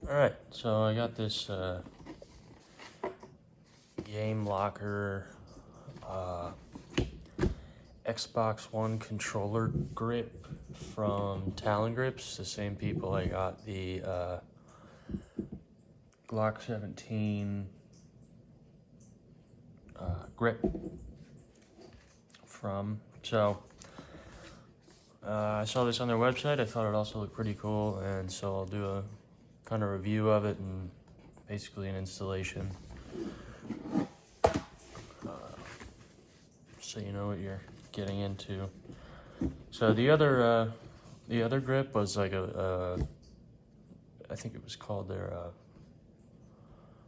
Alright, so I got this Gamlokr Xbox One controller grip from Talon Grips, the same people I got the Glock 17 grip from. So I saw this on their website. I thought it also looked pretty cool, and so I'll do a kind of review of it and basically an installation, so you know what you're getting into. So the other grip was like I think it was called their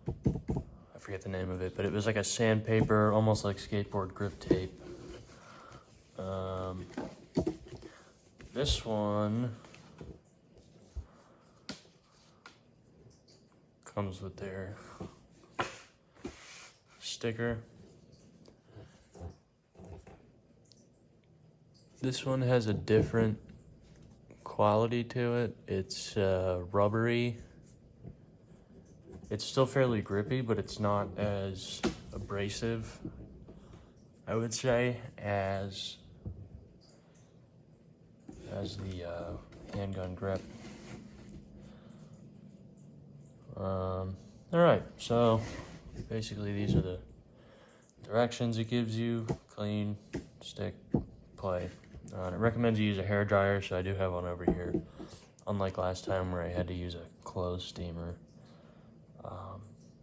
I forget the name of it, but it was like a sandpaper, almost like skateboard grip tape. This one comes with their sticker. This one has a different quality to it. It's rubbery. It's still fairly grippy, but it's not as abrasive, I would say, as the handgun grip. Alright, so basically these are the directions it gives you: clean, stick, play. It recommends you use a hair dryer, so I do have one over here, unlike last time where I had to use a clothes steamer,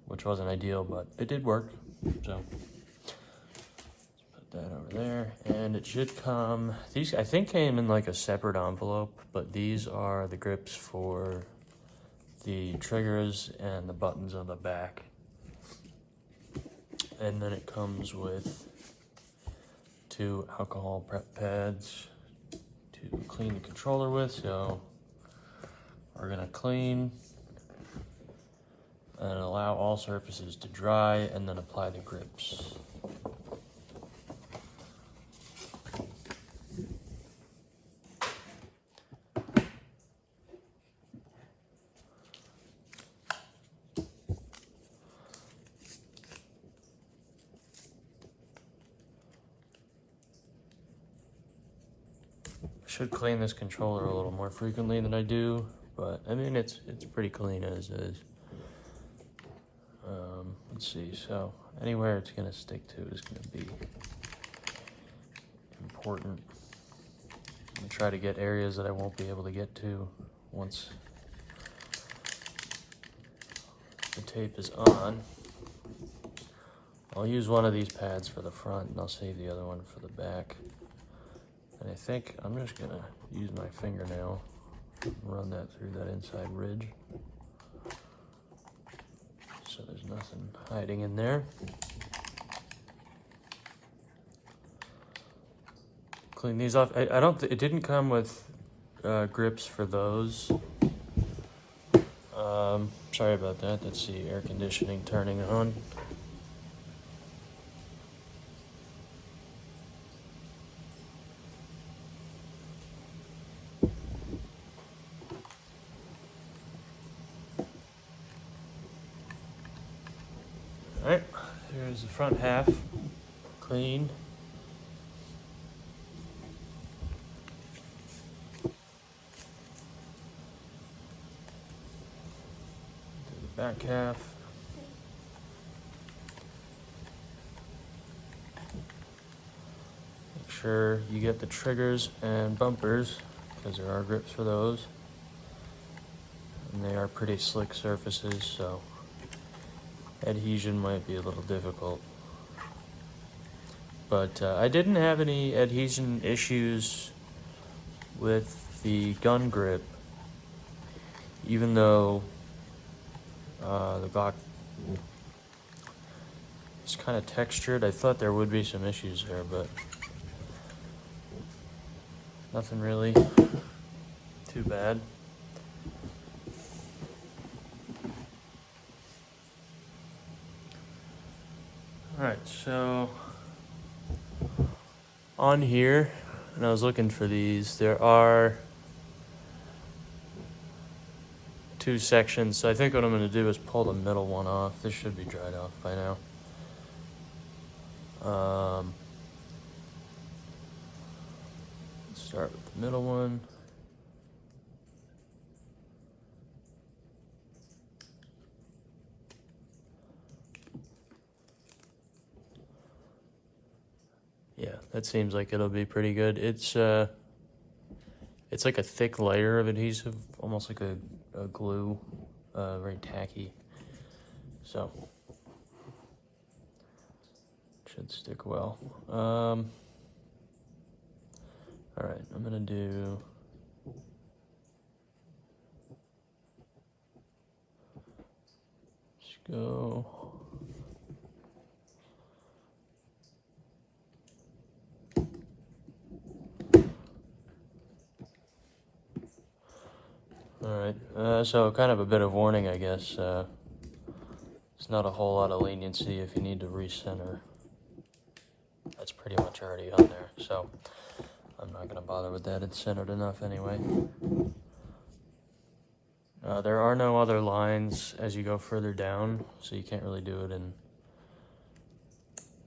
which wasn't ideal, but it did work. So put that over there, and it should come, these I think came in like a separate envelope, but these are the grips for the triggers and the buttons on the back. And then it comes with 2 alcohol prep pads to clean the controller with. So we're gonna clean and allow all surfaces to dry, and then apply the grips. Should clean this controller a little more frequently than I do, but I mean it's pretty clean as is. Let's see, so anywhere it's gonna stick to is gonna be important. I'm gonna try to get areas that I won't be able to get to once the tape is on. I'll use one of these pads for the front, and I'll save the other one for the back. And I think I'm just gonna use my fingernail and run that through that inside ridge, so there's nothing hiding in there. Clean these off. I don't. It didn't come with grips for those. Sorry about that. That's the air conditioning turning on. Alright, here's the front half, clean. Do the back half. Make sure you get the triggers and bumpers, because there are grips for those. And they are pretty slick surfaces, so adhesion might be a little difficult. But I didn't have any adhesion issues with the gun grip, even though the Glock is kind of textured. I thought there would be some issues there, but nothing really too bad. Alright, so on here, and I was looking for these, there are 2 sections. So I think what I'm going to do is pull the middle one off. This should be dried off by now. Let's start with the middle one. Yeah, that seems like it'll be pretty good. It's like a thick layer of adhesive, almost like a glue, very tacky. So should stick well. All right, I'm gonna do. Let's go. All right, so kind of a bit of warning, I guess. It's not a whole lot of leniency if you need to recenter. That's pretty much already on there, so I'm not gonna bother with that. It's centered enough anyway. There are no other lines as you go further down, so you can't really do it in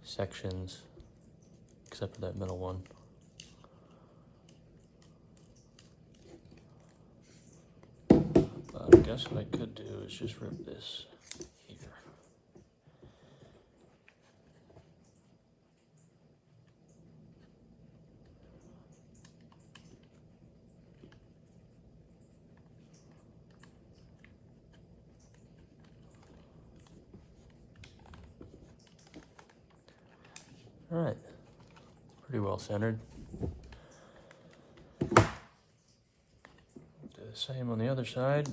sections, except for that middle one. But I guess what I could do is just rip this here. All right, pretty well centered. Do the same on the other side.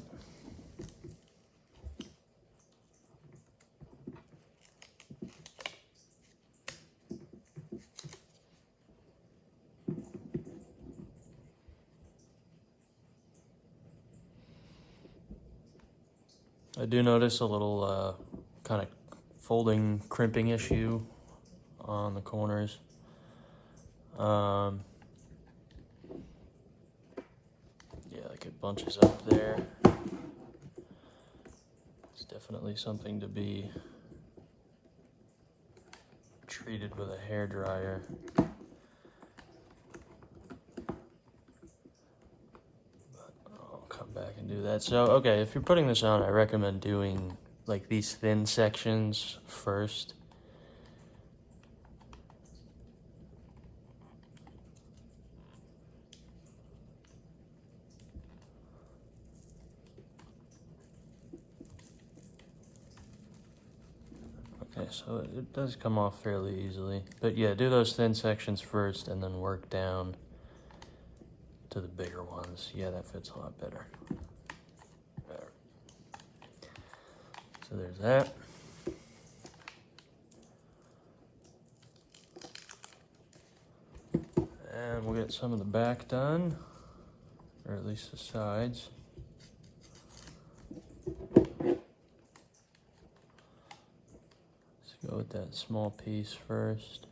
I do notice a little kind of folding, crimping issue on the corners. Yeah, like it bunches up there. It's definitely something to be treated with a hairdryer. Come back and do that. So, okay, if you're putting this on, I recommend doing like these thin sections first. Okay, so it does come off fairly easily. But yeah, do those thin sections first and then work down to the bigger ones. Yeah, that fits a lot better. So there's that. And we'll get some of the back done, or at least the sides. Let's go with that small piece first.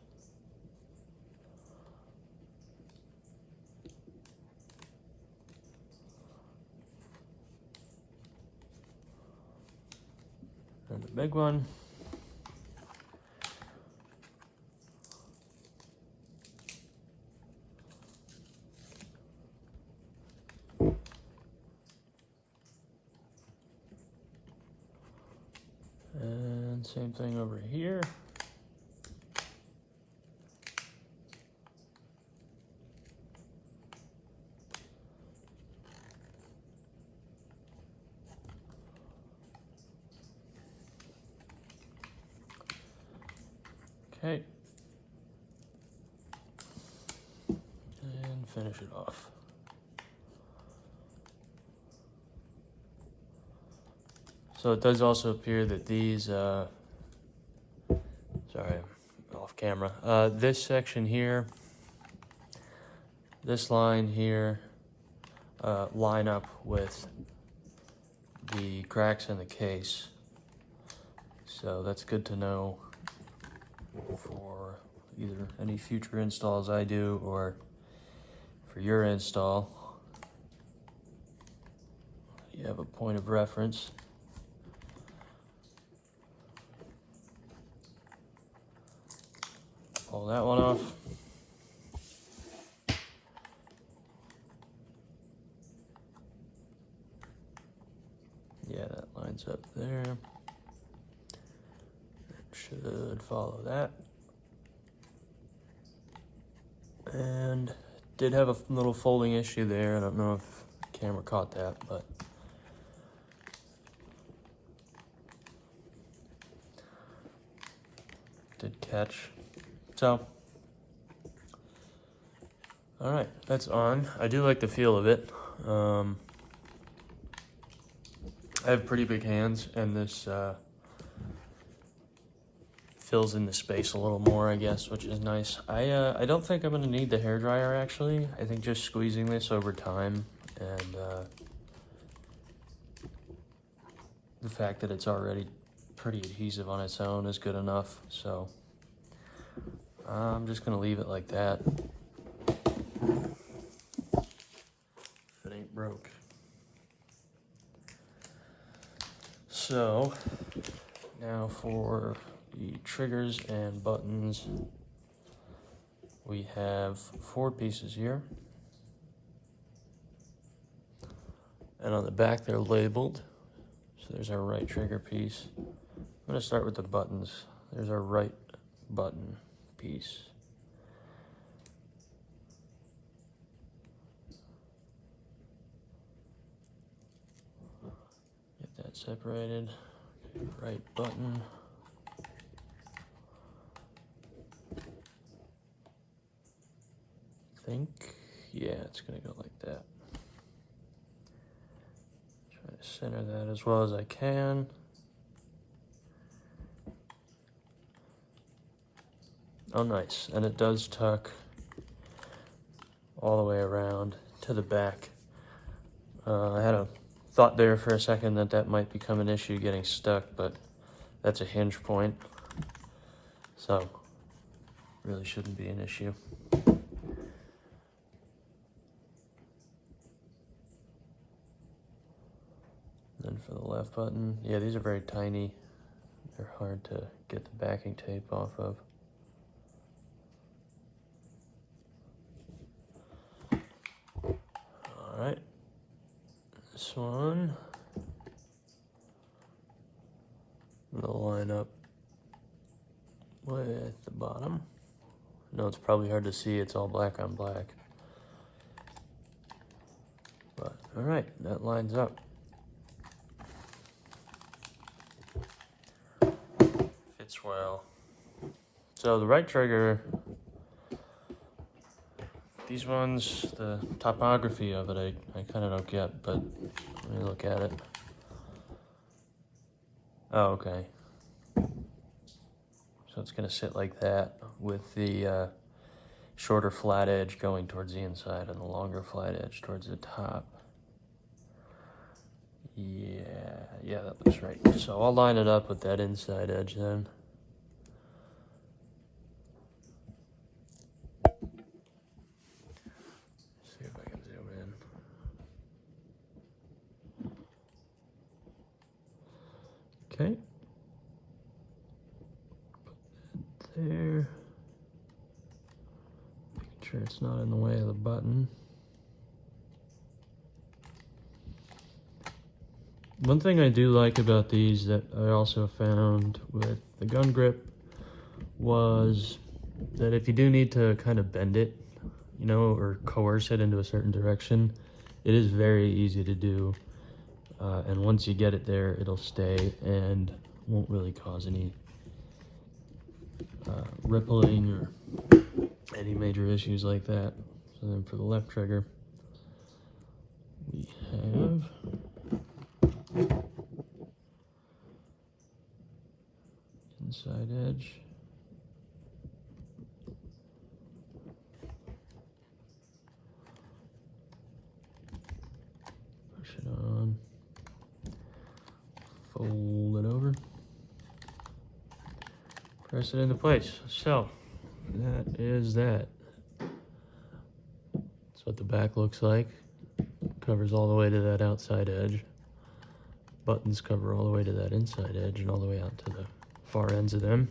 And the big one. And same thing over here. Okay. And finish it off. So it does also appear that these, sorry, off camera. This section here, this line here, line up with the cracks in the case. So that's good to know for either any future installs I do or for your install. you have a point of reference. Pull that one off. Yeah, that lines up there. That should follow that. And did have a little folding issue there. I don't know if the camera caught that, but did catch. So, all right, that's on. I do like the feel of it. I have pretty big hands, and this fills in the space a little more, I guess, which is nice. I don't think I'm gonna need the hairdryer actually. I think just squeezing this over time and the fact that it's already pretty adhesive on its own is good enough. So I'm just gonna leave it like that. If it ain't broke. So now for the triggers and buttons, we have 4 pieces here. And on the back they're labeled. So there's our right trigger piece. I'm gonna start with the buttons. There's our right button piece. Get that separated. Okay, right button. Yeah, it's gonna go like that. Try to center that as well as I can. Oh, nice. And it does tuck all the way around to the back. I had a thought there for a second that that might become an issue getting stuck, but that's a hinge point, so really shouldn't be an issue. Then for the left button, yeah, these are very tiny. They're hard to get the backing tape off of. All right, this one will line up with the bottom. No, it's probably hard to see, it's all black on black. But all right, that lines up. Fits well. So the right trigger, these ones, the topography of it, I kind of don't get, but let me look at it. Oh, okay. So it's gonna sit like that with the shorter flat edge going towards the inside and the longer flat edge towards the top. Yeah, that looks right. So I'll line it up with that inside edge then. See if I can zoom in. Okay. Put that there. Making sure it's not in the way of the button. One thing I do like about these that I also found with the gun grip was that if you do need to kind of bend it, you know, or coerce it into a certain direction, it is very easy to do. And once you get it there, it'll stay and won't really cause any rippling or any major issues like that. So then for the left trigger, we have inside edge. Push it on. Fold it over. Press it into place. So that is that. That's what the back looks like. Covers all the way to that outside edge. buttons cover all the way to that inside edge and all the way out to the far ends of them.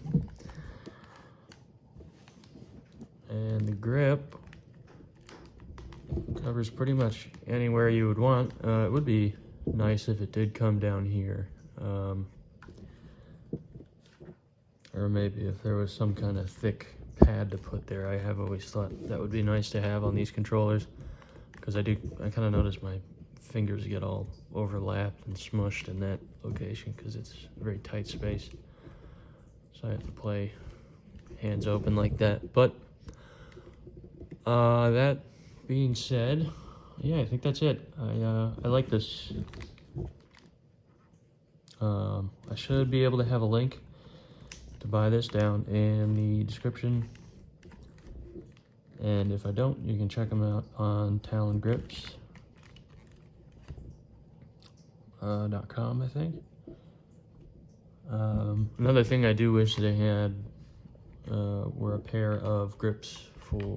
And the grip covers pretty much anywhere you would want. It would be nice if it did come down here. Or maybe if there was some kind of thick pad to put there. I have always thought that would be nice to have on these controllers, because I kind of notice my fingers get all overlapped and smushed in that location because it's a very tight space. So I have to play hands open like that. But that being said, yeah, I think that's it. I like this. I should be able to have a link to buy this down in the description, and if I don't, you can check them out on Talon Grips .com, I think. Another thing I do wish they had were a pair of grips for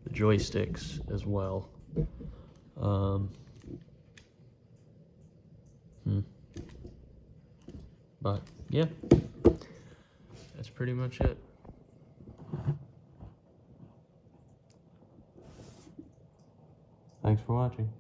the joysticks as well. But yeah, that's pretty much it. Thanks for watching.